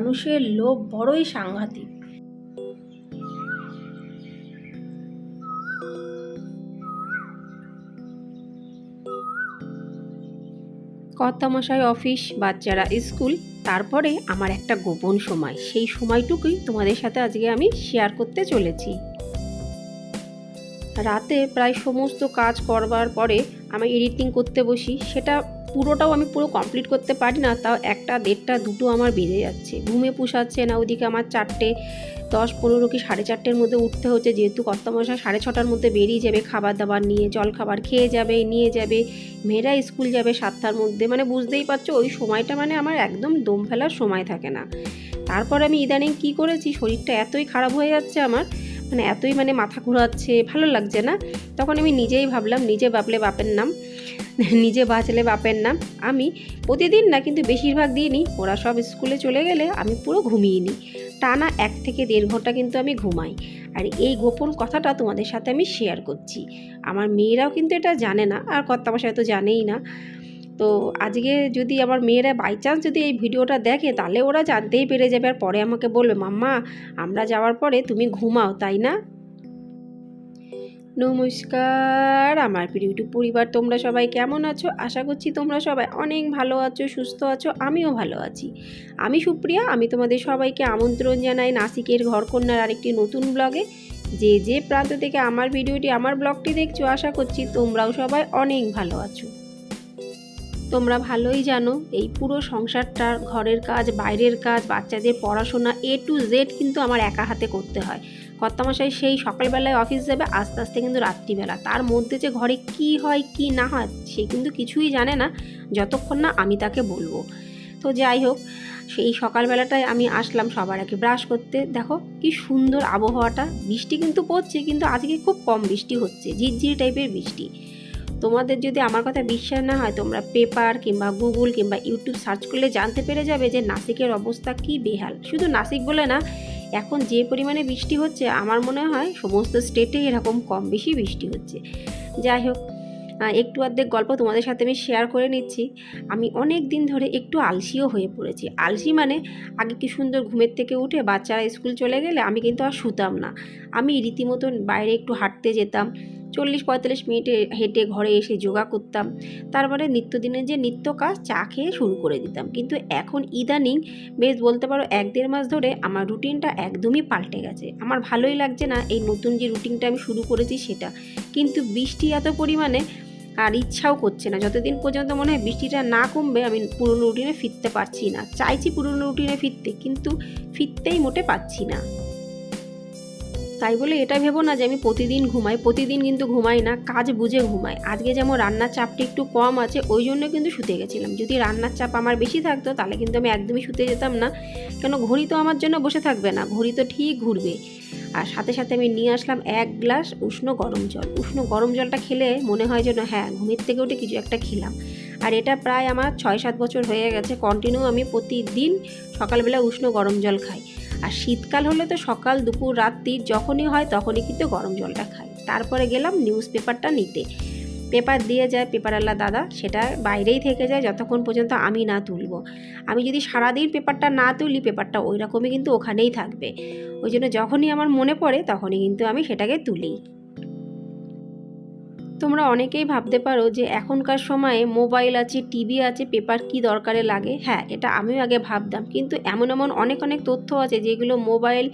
মানুষের লোভ বড়ই সাংঘাতিক। কর্তামশাই অফিস, বাচ্চারা স্কুল, তারপরে আমার একটা গোপন সময়, সেই সময়টুকুই তোমাদের সাথে আজকে আমি শেয়ার করতে চলেছি। রাতে প্রায় সমস্ত কাজ করবার পরে আমি এডিটিং করতে বসি, সেটা পুরোটাও আমি পুরো কমপ্লিট করতে পারি না, তাও 1টা 1:30 2টো আমার বেজে যাচ্ছে। ঘুমে পোষাচ্ছে না, ওদিকে আমার 4টে 10 15 কি 4:30-এর মধ্যে উঠতে হচ্ছে, যেহেতু কর্তামশাই 6:30-টার মধ্যে বেরিয়ে যাবে খাবার দাবার নিয়ে, জল খাবার খেয়ে যাবে, নিয়ে যাবে, মেয়েরা স্কুল যাবে 7টার মধ্যে। মানে বুঝতেই পারছো ওই সময়টা মানে আমার একদম দম ফেলার সময় থাকে না। তারপর আমি ইদানিং কি করেছি, শরীরটা এতই খারাপ হয়ে যাচ্ছে আমার, মানে এতই মানে মাথা ঘোরাচ্ছে, ভালো লাগছে না। তখন আমি নিজেই ভাবলাম, নিজে বাপলে বাপের নাম, নিজে বাঁচলে বাপের নাম। আমি প্রতিদিন না, কিন্তু বেশিরভাগ দিনই ওরা সব স্কুলে চলে গেলে আমি পুরো ঘুমিয়ে নিই। টানা 1 থেকে 1.5 ঘন্টা কিন্তু আমি ঘুমাই। আর এই গোপন কথাটা তোমাদের সাথে আমি শেয়ার করছি। আমার মেয়েরাও কিন্তু এটা জানে না, আর কর্তামশাই তো জানেই না। তো আজকে যদি আমার মেয়েরা বাই চান্স যদি এই ভিডিওটা দেখে, তাহলে ওরা জানতেই পেরে যাবে, আর পরে আমাকে বলবে, মাম্মা আমরা যাওয়ার পরে তুমি ঘুমাও, তাই না? নমস্কার আমার প্রিয় ইউটিউব পরিবার, তোমরা সবাই কেমন আছো? আশা করছি তোমরা সবাই অনেক ভালো আছো, সুস্থ আছো, আমিও ভালো আছি। আমি সুপ্রিয়া, আমি তোমাদের সবাইকে আমন্ত্রণ জানাই নাসিকের ঘরকন্যার আরেকটি নতুন ব্লগে। যে যে প্রান্ত থেকে আমার ভিডিওটি, আমার ব্লগটি দেখছো, আশা করছি তোমরাও সবাই অনেক ভালো আছো। তোমরা ভালোই জানো এই পুরো সংসারটার ঘরের কাজ, বাইরের কাজ, বাচ্চাদের পড়াশোনা A to Z কিন্তু আমার একা হাতে করতে হয়। কর্তামশাই সেই সকালবেলায় অফিস যাবে, আস্তে আস্তে কিন্তু রাত্রিবেলা, তার মধ্যে যে ঘরে কি হয় কি না হয় সে কিন্তু কিছুই জানে না যতক্ষণ না আমি তাকে বলবো। তো যাই হোক, সেই সকালবেলাটায় আমি আসলাম সবার আগে ব্রাশ করতে। দেখো কি সুন্দর আবহাওয়াটা, বৃষ্টি কিন্তু পড়ছে, কিন্তু আজকে খুব কম বৃষ্টি হচ্ছে, ঝিরঝিরি টাইপের বৃষ্টি। তোমাদের যদি আমার কথা বিশ্বাস না হয়, তোমরা পেপার কিংবা গুগল কিংবা ইউটিউব সার্চ করলে জানতে পেরে যাবে যে নাসিকের অবস্থা কি বেহাল। শুধু নাসিক বলে না, এখন যে পরিমাণে বৃষ্টি হচ্ছে আমার মনে হয় সমস্ত স্টেটে এরকম কম বেশি বৃষ্টি হচ্ছে। যাই হোক, একটু অর্ধেক গল্প তোমাদের সাথে আমি শেয়ার করে নিচ্ছি। আমি অনেক দিন ধরে একটু আলসিও হয়ে পড়েছি। আলসি মানে, আগে কি সুন্দর ঘুমের থেকে উঠে বাচ্চারা স্কুল চলে গেলে আমি কিন্তু আর শুতাম না, আমি রীতিমতন বাইরে একটু হাঁটতে যেতাম, 40-45 মিনিটে হেঁটে ঘরে এসে যোগা করতাম, তারপরে নিত্যদিনের যে নিত্য কাজ চা খেয়ে শুরু করে দিতাম। কিন্তু এখন ইদানিং বেশ বলতে পারো 1-1.5 মাস ধরে আমার রুটিনটা একদমই পাল্টে গেছে। আমার ভালোই লাগছে না এই নতুন যে রুটিনটা আমি শুরু করেছি সেটা, কিন্তু বৃষ্টি এত পরিমাণে আর ইচ্ছাও করছে না। যতদিন পর্যন্ত মনে হয় বৃষ্টিটা না কমবে আমি পুরনো রুটিনে ফিরতে পারছি না। চাইছি পুরনো রুটিনে ফিরতে, কিন্তু ফিরতেই মোটে পাচ্ছি না। তাই বলে এটা ভেবো না যে আমি প্রতিদিন ঘুমাই, প্রতিদিন কিন্তু ঘুমাই না, কাজ বুঝে ঘুমাই। আজকে যেমন রান্নার চাপটা একটু কম আছে, ওই জন্য কিন্তু শুতে গেছিলাম। যদি রান্নার চাপ আমার বেশি থাকতো তাহলে কিন্তু আমি একদমই শুতে যেতাম না, কেন ঘড়ি তো আমার জন্য বসে থাকবে না, ঘড়ি তো ঠিক ঘুরবে। আর সাথে সাথে আমি নিয়ে আসলাম 1 গ্লাস উষ্ণ গরম জল। উষ্ণ গরম জলটা খেলে মনে হয় যেন হ্যাঁ ঘুমের থেকে উঠে কিছু একটা খেলাম। আর এটা প্রায় আমার 6-7 বছর হয়ে গেছে কন্টিনিউ আমি প্রতিদিন সকালবেলা উষ্ণ গরম জল খাই। আর শীতকাল হলে তো সকাল দুপুর রাত্রি যখনই হয় তখনই কিন্তু গরম জলটা খাই। তারপরে গেলাম নিউজ পেপারটা নিতে, পেপার দিয়ে যায় পেপারওয়ালা দাদা, সেটা বাইরেই থেকে যায় যতক্ষণ পর্যন্ত আমি না তুলব। আমি যদি সারাদিন পেপারটা না তুলি, পেপারটা ওই রকমই কিন্তু ওখানেই থাকবে। ওই জন্য যখনই আমার মনে পড়ে তখনই কিন্তু আমি সেটাকে তুলি। তোমরা অনেকেই ভাবতে পারো যে এখনকার সময়ে মোবাইল আছে, টিভি আছে, পেপার কি দরকারে লাগে। হ্যাঁ, এটা আমিও আগে ভাবতাম, কিন্তু এমন এমন অনেক অনেক তথ্য আছে যেগুলো মোবাইল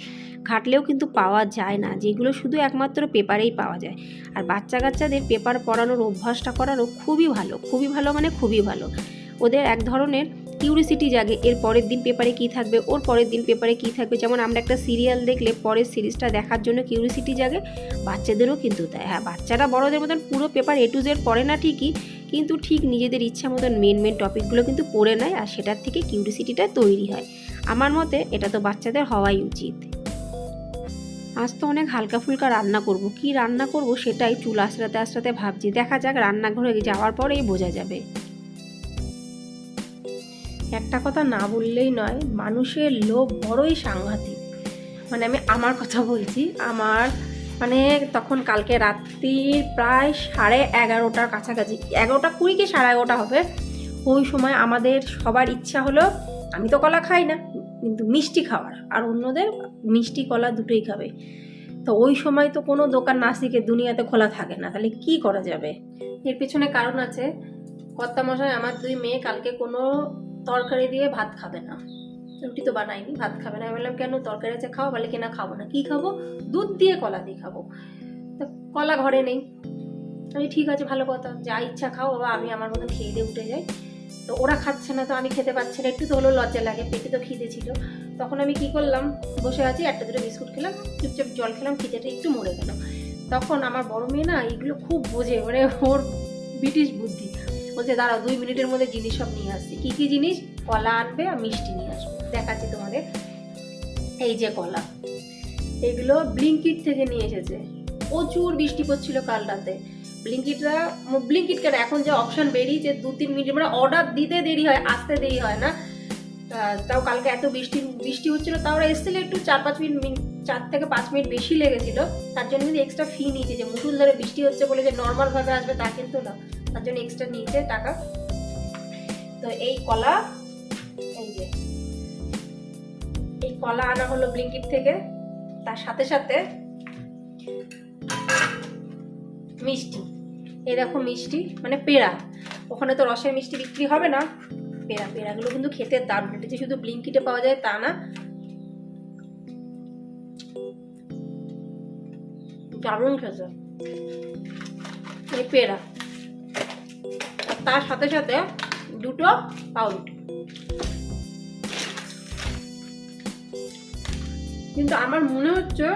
ঘাটলেও কিন্তু পাওয়া যায় না, যেগুলো শুধু একমাত্র পেপারেই পাওয়া যায়। আর বাচ্চা কাচ্চাদের পেপার পড়ানোর অভ্যাসটা করানো খুবই ভালো, খুবই ভালো, মানে খুবই ভালো। ওদের এক ধরনের কিউরিসিটি জাগে, এর পরের দিন পেপারে কী থাকবে, ওর পরের দিন পেপারে কী থাকবে। যেমন আমরা একটা সিরিয়াল দেখলে পরের সিরিজটা দেখার জন্য কিউরিসিটি জাগে, বাচ্চাদেরও কিন্তু তাই। হ্যাঁ, বাচ্চারা বড়দের মতন পুরো পেপার A to Z পড়ে না ঠিকই, কিন্তু ঠিক নিজেদের ইচ্ছা মতন মেন টপিকগুলো কিন্তু পড়ে নেয়, আর সেটার থেকে কিউরিসিটিটা তৈরি হয়। আমার মতে এটা তো বাচ্চাদের হওয়াই উচিত। আজ তো অনেক হালকা ফুলকা রান্না করব, কি রান্না করব সেটাই চুল আঁচড়াতে আঁচড়াতে ভাবছি। দেখা যাক, রান্নাঘরে যাওয়ার পরেই বোঝা যাবে। একটা কথা না বললেই নয়, মানুষের লোভ বড়ই সাংঘাতিক। মানে আমি আমার কথা বলছি, আমার মানে তখন কালকে রাত্রির প্রায় 11:30টার কাছাকাছি, 11:20 কি 11:30 হবে। ওই সময় আমাদের সবার ইচ্ছা হলো, আমি তো কলা খাই না, কিন্তু মিষ্টি খাওয়ার, আর অন্যদের মিষ্টি কলা দুটোই খাবে। তো ওই সময় তো কোনো দোকান নাসিকের দুনিয়াতে খোলা থাকে না, তাহলে কি করা যাবে? এর পিছনে কারণ আছে। কর্তামশাই আমার 2 মেয়ে কালকে কোনো তরকারি দিয়ে ভাত খাবে না, রুটি তো বানাইনি, ভাত খাবে না। আমি বললাম কেন, তরকারি আছে খাও? বলে কিনা খাবো না। কি খাবো? দুধ দিয়ে কলা দিয়ে খাবো। তো কলা ঘরে নেই। আমি ঠিক আছে, ভালো কথা, যা ইচ্ছা খাও বাবা, আমি আমার মতো খেয়ে দিয়ে উঠে যাই। তো ওরা খাচ্ছে না, তো আমি খেতে পারছি না, একটু তো হলেও লজ্জা লাগে, পেটে তো খিদে ছিল। তখন আমি কি করলাম, বসে আছি, 1-2 বিস্কুট খেলাম, চুপচাপ জল খেলাম, খিদেটা একটু মরে গেল। তখন আমার বড় মেয়ে না এইগুলো খুব বোঝে, মানে ওর ব্রিটিশ বুদ্ধি, বলছে দাঁড়াও 2 মিনিটের মধ্যে জিনিস সব নিয়ে আসছি। কি কি জিনিস? কলা আনবে আর মিষ্টি নিয়ে আসবে। দেখাচ্ছি তোমাদের। এই যে কলা, এগুলো ব্লিঙ্কিট থেকে নিয়ে এসেছে। প্রচুর বৃষ্টি পড়ছিল কাল রাতে। ব্লিঙ্কিট কেন, এখন যে অপশন বেরিয়েছে 2-3 মিনিট, মানে অর্ডার দিতে দেরি হয়, আসতে দেরি হয় না। তাও কালকে এত বৃষ্টি হচ্ছিল, তাও ওরা এসেছিল একটু 4 থেকে 5 মিনিট বেশি লেগেছিল। তার জন্য কিন্তু এক্সট্রা ফি নিয়েছে, যে মুসুলধারে বৃষ্টি হচ্ছে বলে যে নর্মাল ভাবে আসবে তা কিন্তু না, তার জন্য এক্সট্রা নিয়েছে টাকা। তো এই কলা, এই কলা আনা হলো ব্লিঙ্কিট থেকে, তার সাথে সাথে মিষ্টি। এই দেখো মিষ্টি, মানে পেড়া। ওখানে তো রসের মিষ্টি বিক্রি হবে না, পেড়াগুলো কিন্তু খেতে দারুণ। এটা যে শুধু ব্লিঙ্কিটে পাওয়া যায় তা না, দারুণ খেতে এই পেড়া। তার সাথে সাথে 2টো পাউরুটি। কিন্তু আমার মনে হচ্ছে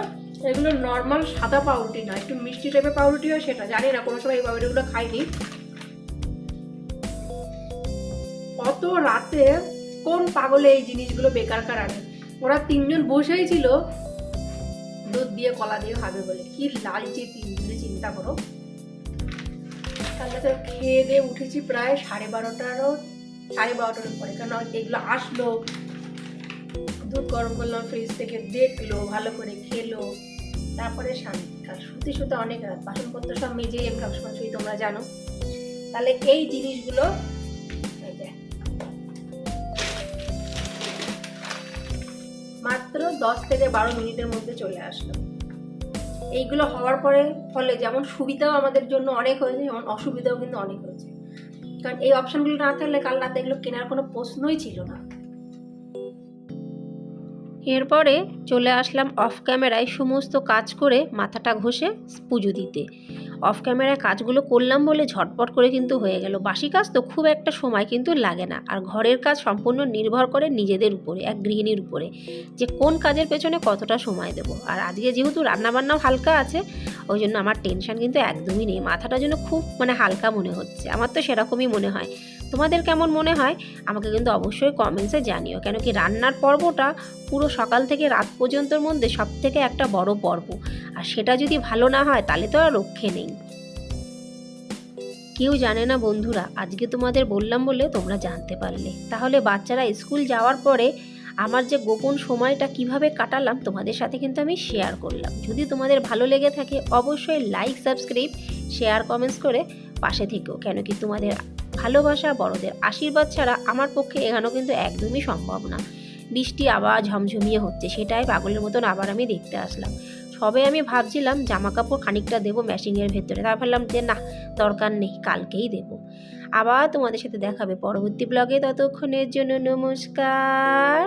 এগুলো নর্মাল সাদা পাউরুটি না, একটু মিষ্টি টাইপের পাউরুটি হয়, সেটা জানি না, কোনো সময় এই পাউরুটিগুলো খাইনি। অত রাতে কোন পাগলে এই জিনিসগুলো বেকারকার আনে? ওরা 3জন বসেই ছিল দুধ দিয়ে কলা দিয়ে খাবে বলে। কি লালচে 3জনে, চিন্তা করো। তাহলে তো খেয়ে দিয়ে উঠেছি প্রায় 12:30 পরে, কারণ এগুলো আসলো, দুধ গরম করলাম ফ্রিজ থেকে, দেখলো, ভালো করে খেলো, তারপরে শান্তি। আর শুতে অনেক রাত, বাসনপত্র সব মেজেই আমি সবসময় শুই, তোমরা জানো। তাহলে এই জিনিসগুলো মাত্র 10 থেকে 12 মিনিটের মধ্যে চলে আসলো। এইগুলো হওয়ার ফলে যেমন সুবিধাও আমাদের জন্য অনেক হয়েছে, যেমন অসুবিধাও কিন্তু অনেক হয়েছে। কারণ এই অপশনগুলো না থাকলে কাল রাতে এগুলো কেনার কোনো প্রশ্নই ছিল না। এরপরে চলে আসলাম অফ ক্যামেরায় সমস্ত কাজ করে মাথাটা ঘষে পুজো দিতে। অফ ক্যামেরায় কাজগুলো করলাম বলে ঝটপট করে কিন্তু হয়ে গেল। বাসি কাজ তো খুব একটা সময় কিন্তু লাগে না, আর ঘরের কাজ সম্পূর্ণ নির্ভর করে নিজেদের উপরে, এক গৃহিণীর উপরে, যে কোন কাজের পেছনে কতটা সময় দেবো। আর আজকে যেহেতু রান্নাবান্নাও হালকা আছে, ওই জন্য আমার টেনশন কিন্তু একদমই নেই, মাথাটা যেন খুব হালকা মনে হচ্ছে। আমার তো সেরকমই মনে হয়। তোমাদের কেমন মনে হয় আমাকে কিন্তু অবশ্যই কমেন্টসে জানিও, কেন কি রান্নার পর্বটা পুরো সকাল থেকে রাত পর্যন্তর মধ্যে সব থেকে একটা বড় পর্ব, আর সেটা যদি ভালো না হয় তাহলে তো আর রক্ষে নেই। কেউ জানে না বন্ধুরা, আজকে তোমাদের বললাম বলে তোমরা জানতে পারলে। তাহলে বাচ্চারা স্কুল যাওয়ার পরে আমার যে গোপন সময়টা কিভাবে কাটালাম তোমাদের সাথে কিন্তু আমি শেয়ার করলাম। যদি তোমাদের ভালো লেগে থাকে অবশ্যই লাইক, সাবস্ক্রাইব, শেয়ার, কমেন্টস করে পাশে থেকেও, কেন কি তোমাদের ভালোবাসা, বড়দের আশীর্বাদ ছাড়া আমার পক্ষে এগোনো কিন্তু একদমই সম্ভব না। বৃষ্টি আবার ঝমঝমিয়ে হচ্ছে, সেটাই পাগলের মতন আবার আমি দেখতে আসলাম। সবে আমি ভাবছিলাম জামা কাপড় খানিকটা দেবো মেশিনের ভেতরে, তারপর ভাবলাম যে না, দরকার নেই, কালকেই দেবো। আবার তোমাদের সাথে দেখাবে পরবর্তী ব্লগে, ততক্ষণের জন্য নমস্কার।